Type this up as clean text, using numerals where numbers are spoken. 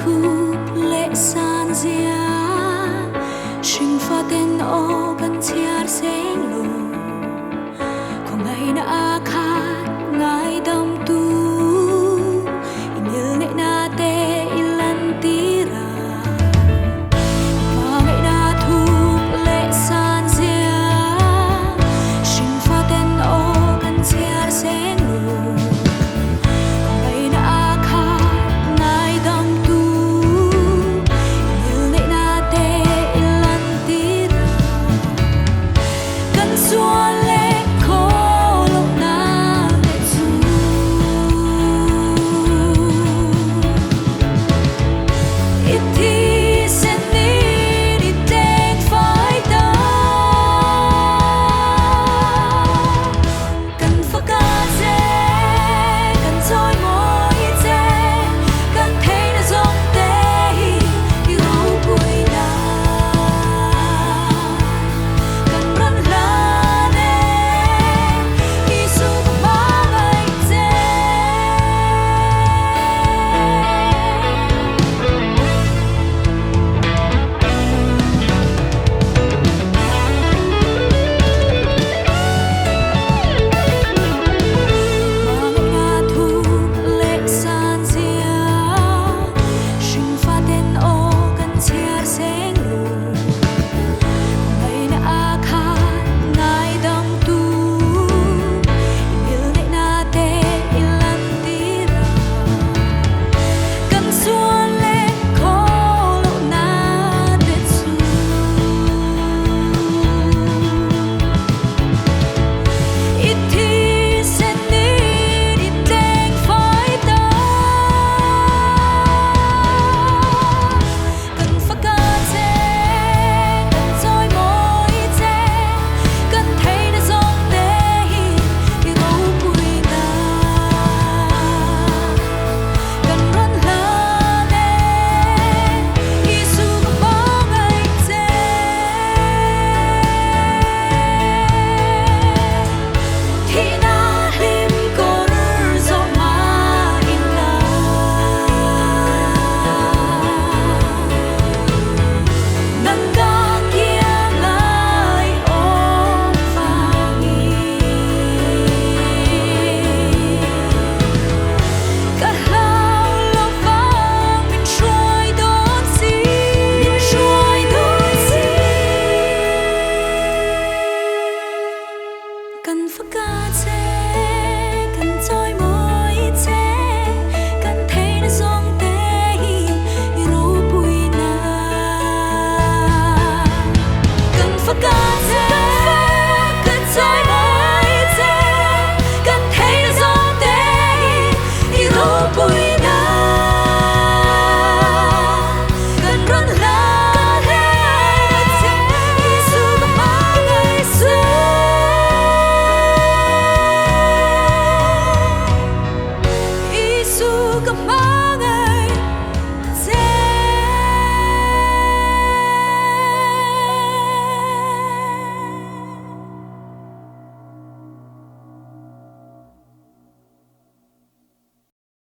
thu lệ san dia sinh pha tên ô gần chia sen lù không ngày na khát ngày đâm tu như ngày na te ilan tira mà ngày na thu lệ san dia sinh pha tên ô gần chia sen lù cần phá ca chế cần trôi môi chế cần thấy nó giống tê ru bùi na cần phá ca chế cần trôi môi chế cần thấy nó giống tê ru bùi na cần run la come on.